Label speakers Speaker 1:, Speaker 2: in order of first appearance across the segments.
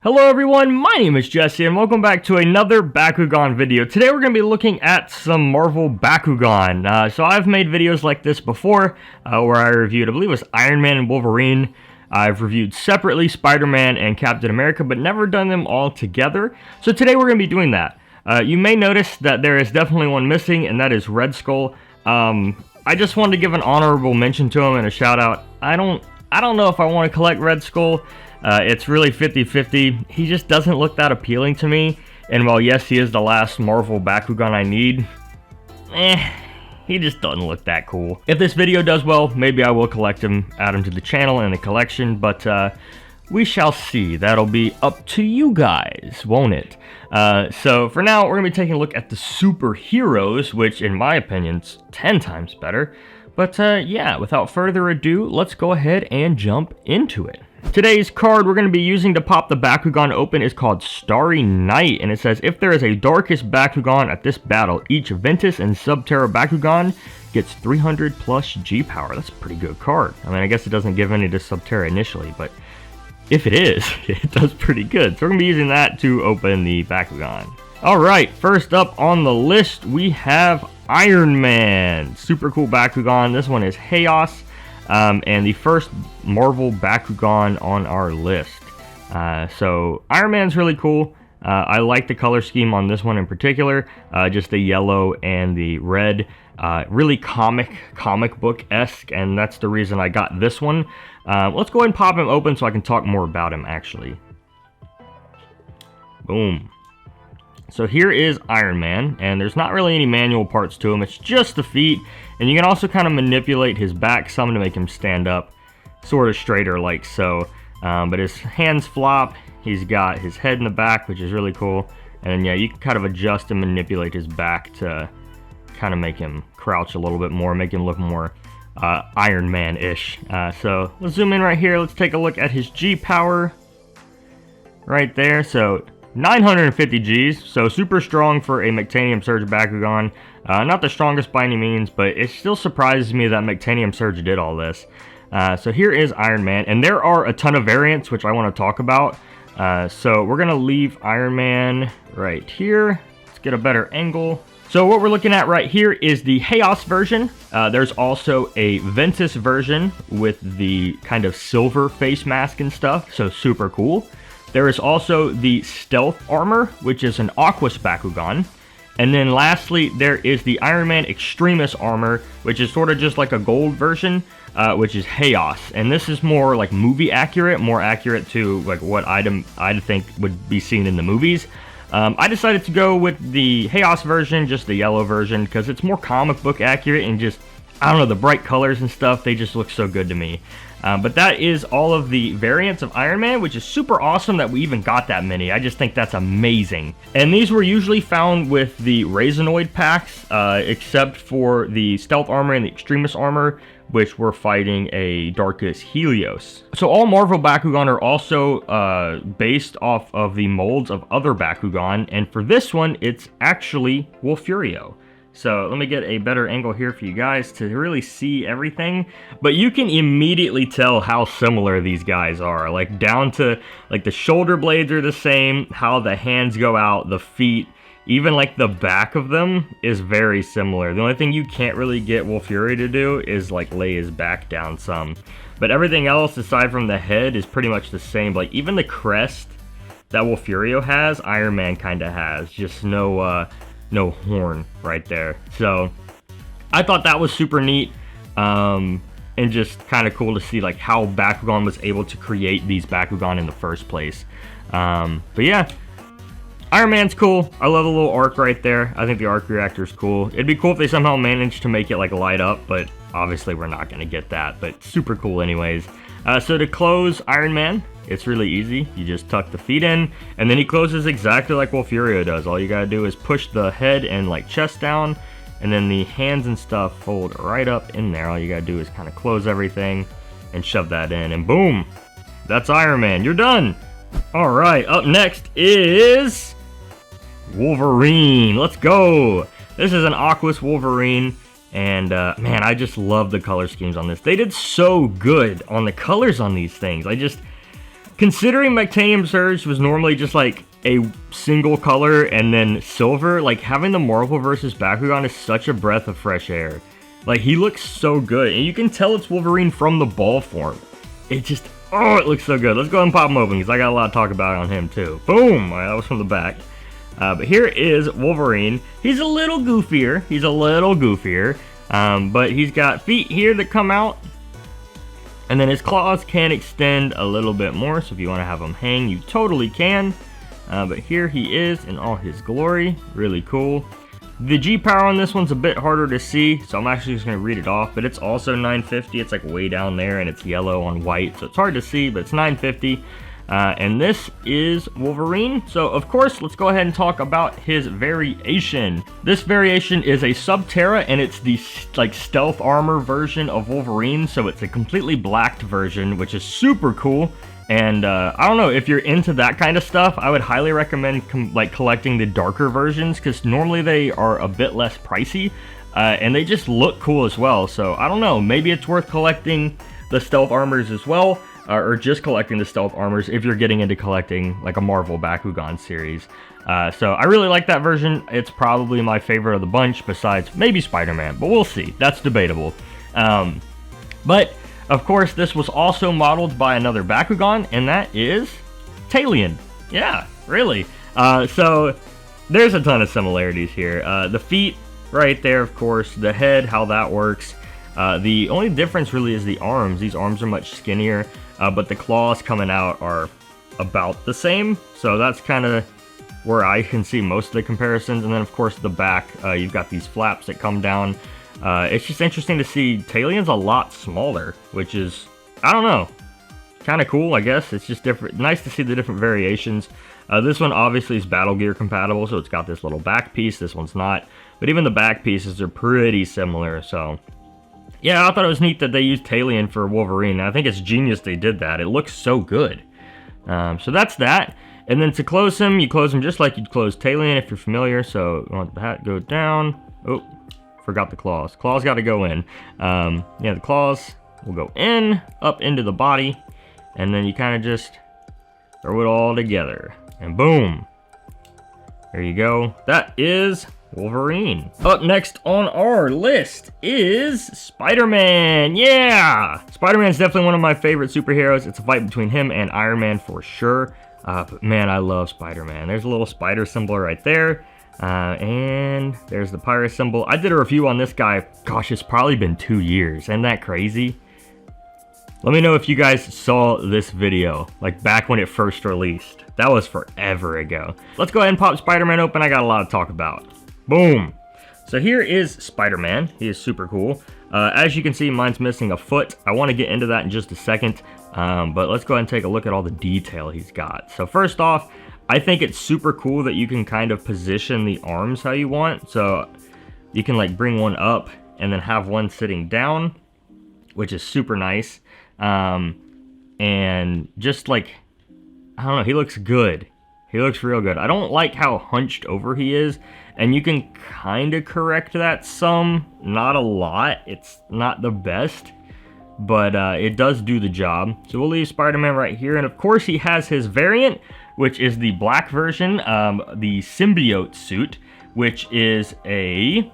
Speaker 1: Hello everyone, my name is Jesse and welcome back to another Bakugan video. Today we're going to be looking at some Marvel Bakugan. So I've made videos like this before where I reviewed, I believe it was Iron Man and Wolverine. I've reviewed separately Spider-Man and Captain America, but never done them all together. So today we're going to be doing that. You may notice that there is definitely one missing, and that is Red Skull. I just wanted to give an honorable mention to him and a shout out. I don't know if I want to collect Red Skull. It's really 50-50. He just doesn't look that appealing to me. And while yes, he is the last Marvel Bakugan I need, he just doesn't look that cool. If this video does well, maybe I will collect him, add him to the channel and the collection, but we shall see. That'll be up to you guys, won't it? So for now, we're going to be taking a look at the superheroes, which in my opinion is 10 times better. But yeah, without further ado, let's go ahead and jump into it. Today's card we're going to be using to pop the Bakugan open is called Starry Night, and it says, if there is a Darkest Bakugan at this battle, each Ventus and Subterra Bakugan gets 300 plus G power. That's a pretty good card. I mean, I guess it doesn't give any to Subterra initially, but if it is, it does pretty good. So we're going to be using that to open the Bakugan. Alright, first up on the list, we have Iron Man. Super cool Bakugan. This one is Chaos. And the first Marvel Bakugan on our list. So Iron Man's really cool. I like the color scheme on this one in particular. Just the yellow and the red. Really comic book-esque, and that's the reason I got this one. Let's go ahead and pop him open so I can talk more about him, actually. Boom. So here is Iron Man, and there's not really any manual parts to him. It's just the feet, and you can also kind of manipulate his back some to make him stand up sort of straighter like so. But his hands flop, he's got his head in the back, which is really cool. And yeah, you can kind of adjust and manipulate his back to kind of make him crouch a little bit more, make him look more Iron Man-ish. So let's zoom in right here. Let's take a look at his G power right there. So 950 Gs, so super strong for a Mectanium Surge Bakugan. Not the strongest by any means, but it still surprises me that Mectanium Surge did all this. So here is Iron Man, and there are a ton of variants which I want to talk about. So we're going to leave Iron Man right here. Let's get a better angle. So what we're looking at right here is the Chaos version. There's also a Ventus version with the kind of silver face mask and stuff, so super cool. There is also the Stealth Armor, which is an Aquos Bakugan. And then lastly, there is the Iron Man Extremis Armor, which is sort of just like a gold version, which is Chaos. And this is more like movie accurate, more accurate to like what I'd think would be seen in the movies. I decided to go with the Chaos version, just the yellow version, because it's more comic book accurate and just, I don't know, the bright colors and stuff, they just look so good to me. But that is all of the variants of Iron Man, which is super awesome that we even got that many. I just think that's amazing. And these were usually found with the Raisinoid packs, except for the Stealth Armor and the Extremis Armor, which were fighting a Darkus Helios. So all Marvel Bakugan are also based off of the molds of other Bakugan, and for this one, it's actually Wolfurio. So let me get a better angle here for you guys to really see everything. But you can immediately tell how similar these guys are. Like down to, like the shoulder blades are the same, how the hands go out, the feet, even like the back of them is very similar. The only thing you can't really get Wolfurio to do is like lay his back down some. But everything else aside from the head is pretty much the same. Like even the crest that Wolfurio has, Iron Man kind of has. Just no horn right there. So I thought that was super neat, and just kind of cool to see like how Bakugan was able to create these Bakugan in the first place. But yeah, Iron Man's cool. I love the little arc right there. I think the arc reactor is cool. It'd be cool if they somehow managed to make it like light up, but obviously we're not going to get that, but super cool anyways. So to close Iron Man, it's really easy. You just tuck the feet in, and then he closes exactly like Wolfurio does. All you gotta do is push the head and like chest down, and then the hands and stuff fold right up in there. All you gotta do is kind of close everything and shove that in, and boom! That's Iron Man. You're done! Alright, up next is Wolverine. Let's go! This is an Aquos Wolverine. And man, I just love the color schemes on this. They did so good on the colors on these things. Considering Titanium Surge was normally just like a single color and then silver, like having the Marvel vs. Bakugan is such a breath of fresh air. Like, he looks so good, and you can tell it's Wolverine from the ball form. It just, oh, it looks so good. Let's go ahead and pop him open, because I got a lot to talk about on him, too. Boom! That was from the back. But here is Wolverine. He's a little goofier. But he's got feet here that come out. And then his claws can extend a little bit more, so if you want to have him hang, you totally can. But here he is in all his glory. Really cool. The G power on this one's a bit harder to see, so I'm actually just going to read it off, but it's also 950. It's like way down there, and it's yellow on white, so it's hard to see, but it's 950. And this is Wolverine. So, of course, let's go ahead and talk about his variation. This variation is a Subterra, and it's the like stealth armor version of Wolverine, so it's a completely blacked version, which is super cool. And I don't know, if you're into that kind of stuff, I would highly recommend collecting the darker versions, because normally they are a bit less pricey, and they just look cool as well. So I don't know, maybe it's worth collecting the stealth armors as well, or just collecting the stealth armors if you're getting into collecting like a Marvel Bakugan series. So I really like that version. It's probably my favorite of the bunch, besides maybe Spider-Man, but we'll see. That's debatable. But of course, this was also modeled by another Bakugan, and that is Talion. Yeah, really. So there's a ton of similarities here. The feet right there, of course. The head, how that works. The only difference really is the arms. These arms are much skinnier, but the claws coming out are about the same. So that's kind of where I can see most of the comparisons. And then, of course, the back, you've got these flaps that come down. It's just interesting to see Talion's a lot smaller, which is, I don't know, kind of cool, I guess. It's just different. Nice to see the different variations. This one obviously is Battle Gear compatible, so it's got this little back piece. This one's not. But even the back pieces are pretty similar, so yeah, I thought it was neat that they used Talion for Wolverine. I think it's genius they did that. It looks so good. So that's that. And then to close him, you close him just like you'd close Talion if you're familiar. So you want the hat go down. Oh, forgot the claws. Claws got to go in. Yeah, the claws will go in, up into the body, and then you kind of just throw it all together. And boom. There you go. That is Wolverine. Up next on our list is Spider-Man. Yeah! Spider-Man's definitely one of my favorite superheroes. It's a fight between him and Iron Man for sure. But man, I love Spider-Man. There's a little spider symbol right there. And there's the pirate symbol. I did a review on this guy. Gosh, it's probably been 2 years. Isn't that crazy? Let me know if you guys saw this video, like back when it first released. That was forever ago. Let's go ahead and pop Spider-Man open. I got a lot to talk about. Boom. So here is Spider-Man. He is super cool. As you can see, mine's missing a foot. I want to get into that in just a second. But let's go ahead and take a look at all the detail he's got. So first off, I think it's super cool that you can kind of position the arms how you want. So you can like bring one up and then have one sitting down, which is super nice. And just like, I don't know, he looks good. He looks real good. I don't like how hunched over he is, and you can kind of correct that some, not a lot. It's not the best, but it does do the job. So we'll leave Spider-Man right here, and of course he has his variant, which is the black version, the symbiote suit, which is a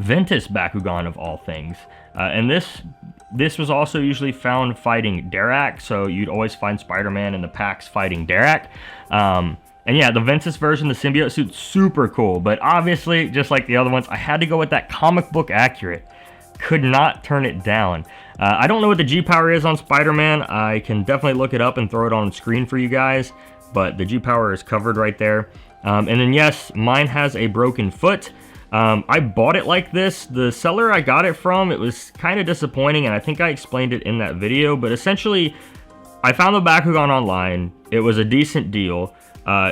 Speaker 1: Ventus Bakugan of all things. And this was also usually found fighting Darak, so you'd always find Spider-Man in the packs fighting Darak. And yeah, the Ventus version, the symbiote suit, super cool. But obviously, just like the other ones, I had to go with that comic book accurate. Could not turn it down. I don't know what the G-Power is on Spider-Man. I can definitely look it up and throw it on screen for you guys. But the G-Power is covered right there. And then yes, mine has a broken foot. I bought it like this. The seller I got it from, it was kind of disappointing, and I think I explained it in that video, but essentially, I found the Bakugan online. It was a decent deal.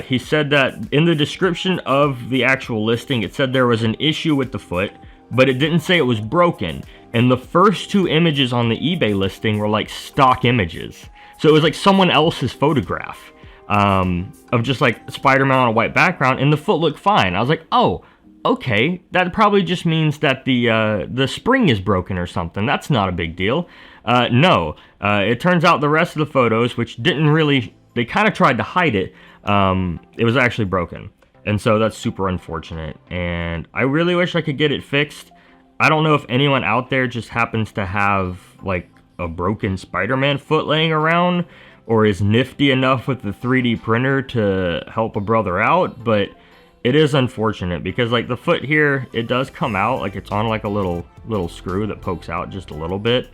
Speaker 1: He said that in the description of the actual listing, it said there was an issue with the foot, but it didn't say it was broken. And the first 2 images on the eBay listing were like stock images. So it was like someone else's photograph of just like Spider-Man on a white background, and the foot looked fine. I was like, oh, okay, that probably just means that the spring is broken or something. That's not a big deal. No, it turns out the rest of the photos, which didn't really, they kind of tried to hide it, it was actually broken. And so that's super unfortunate. And I really wish I could get it fixed. I don't know if anyone out there just happens to have like a broken Spider-Man foot laying around, or is nifty enough with the 3D printer to help a brother out, but it is unfortunate because like the foot here, it does come out, like it's on like a little screw that pokes out just a little bit.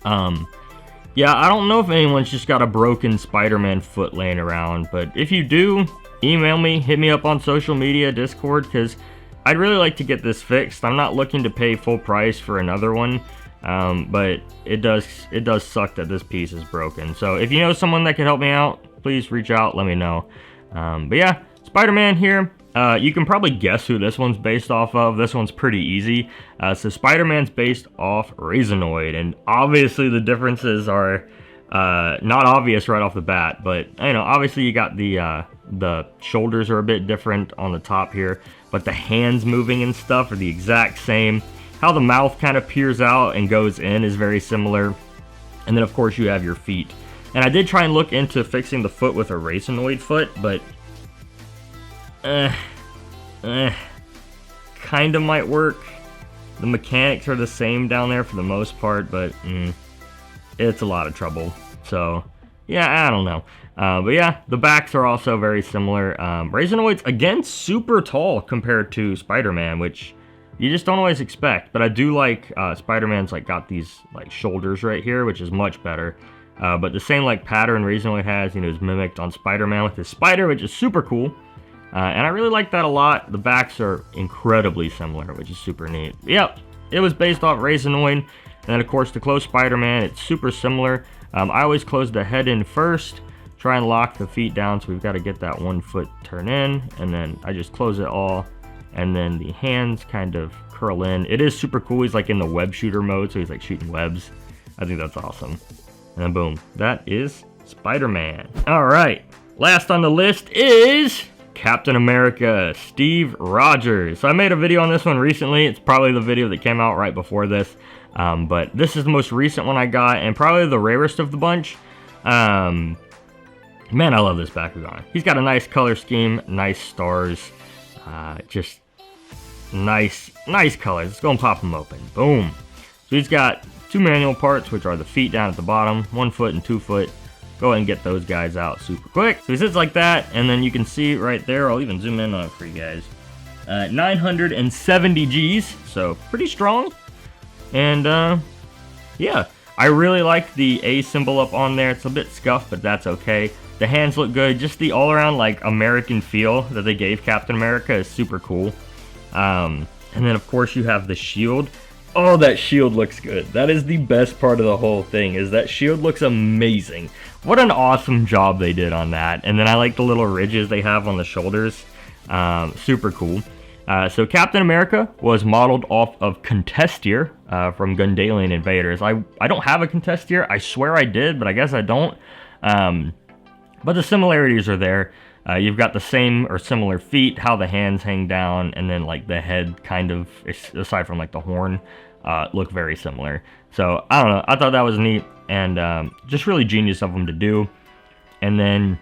Speaker 1: Yeah, I don't know if anyone's just got a broken Spider-Man foot laying around, but if you do, email me, hit me up on social media, Discord, because I'd really like to get this fixed. I'm not looking to pay full price for another one, but it does suck that this piece is broken. So if you know someone that can help me out, please reach out, let me know. But yeah, Spider-Man here. You can probably guess who this one's based off of. This one's pretty easy. So Spider-Man's based off Raisinoid, and obviously the differences are not obvious right off the bat, but you know, obviously you got the shoulders are a bit different on the top here, but the hands moving and stuff are the exact same. How the mouth kind of peers out and goes in is very similar. And then of course you have your feet. And I did try and look into fixing the foot with a Raisinoid foot, but kind of might work. The mechanics are the same down there for the most part, but it's a lot of trouble. So yeah, I don't know. But yeah, the backs are also very similar. Raisinoid's again super tall compared to Spider-Man, which you just don't always expect. But I do like Spider-Man's like got these like shoulders right here, which is much better. But the same like pattern Raisinoid has, you know, is mimicked on Spider-Man with his spider, which is super cool. And I really like that a lot. The backs are incredibly similar, which is super neat. Yep, it was based off Raisinoid. And then of course to close Spider-Man, it's super similar. I always close the head in first, try and lock the feet down, so we've got to get that one foot turn in, and then I just close it all, and then the hands kind of curl in. It is super cool. He's like in the web shooter mode, so he's like shooting webs. I think that's awesome. And then boom, that is Spider-Man. All right, last on the list is Captain America, Steve Rogers. So I made a video on this one recently. It's probably the video that came out right before this. But this is the most recent one I got, and probably the rarest of the bunch. Man, I love this Bakugan. He's got a nice color scheme, nice stars, just nice colors. Let's go and pop them open. Boom. So he's got two manual parts, which are the feet down at the bottom, 1 foot and 2 foot. Go ahead and get those guys out super quick. So he sits like that, and then you can see right there, I'll even zoom in on it for you guys. 970 Gs, so pretty strong. And yeah, I really like the A symbol up on there. It's a bit scuffed, but that's okay. The hands look good. Just the all-around like American feel that they gave Captain America is super cool. And then of course you have the shield. Oh, that shield looks good. That is the best part of the whole thing, is that shield looks amazing. What an awesome job they did on that. And then I like the little ridges they have on the shoulders. Super cool. So Captain America was modeled off of Contestier from Gundalian Invaders. I don't have a Contestier. I swear I did, but I guess I don't. But the similarities are there. You've got the same or similar feet, how the hands hang down, and then like the head kind of, aside from like the horn, look very similar. So I don't know. I thought that was neat, and just really genius of them to do. And then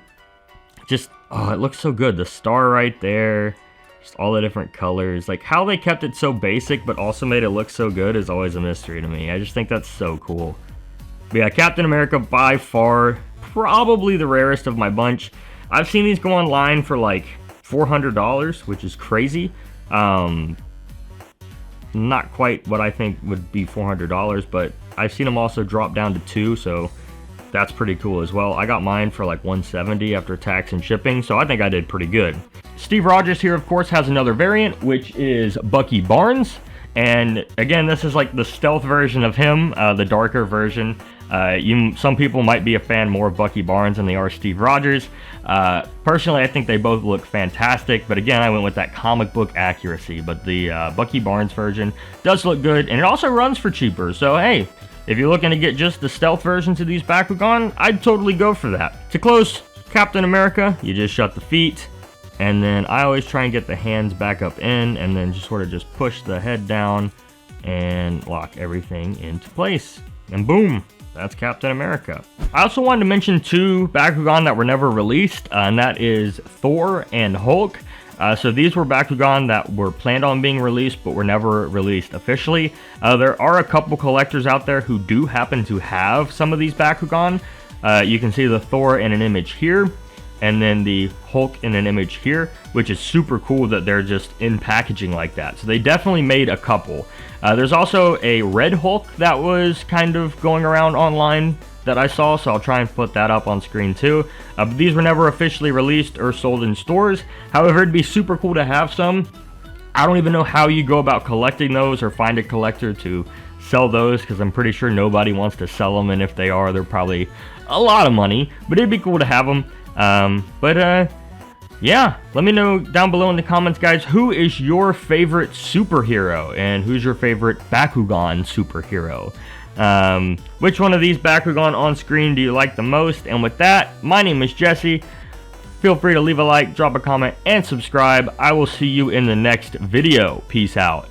Speaker 1: just, oh, it looks so good. The star right there. Just all the different colors. Like how they kept it so basic but also made it look so good is always a mystery to me. I just think that's so cool. But yeah, Captain America by far probably the rarest of my bunch. I've seen these go online for like $400, which is crazy. Not quite what I think would be $400, but I've seen them also drop down to $2, so that's pretty cool as well. I got mine for like $170 after tax and shipping, so I think I did pretty good. Steve Rogers here, of course, has another variant, which is Bucky Barnes. And again, this is like the stealth version of him, the darker version. Some people might be a fan more of Bucky Barnes than they are Steve Rogers. Personally, I think they both look fantastic, but again, I went with that comic book accuracy. But the Bucky Barnes version does look good, and it also runs for cheaper. So hey, if you're looking to get just the stealth versions of these Bakugan, I'd totally go for that. To close Captain America, you just shut the feet, And then I always try and get the hands back up in, and then just sort of just push the head down and lock everything into place. And boom, that's Captain America. I also wanted to mention 2 Bakugan that were never released, and that is Thor and Hulk. So these were Bakugan that were planned on being released, but were never released officially. There are a couple collectors out there who do happen to have some of these Bakugan. You can see the Thor in an image here, and then the Hulk in an image here, which is super cool that they're just in packaging like that. So they definitely made a couple. There's also a Red Hulk that was kind of going around online that I saw, so I'll try and put that up on screen too. But these were never officially released or sold in stores. However, it'd be super cool to have some. I don't even know how you go about collecting those or find a collector to sell those, because I'm pretty sure nobody wants to sell them, and if they are, they're probably a lot of money, but it'd be cool to have them. Yeah, let me know down below in the comments, guys, who is your favorite superhero, and who's your favorite Bakugan superhero? Which one of these Bakugan on screen do you like the most? And with that, my name is Jesse. Feel free to leave a like, drop a comment, and subscribe. I will see you in the next video. Peace out.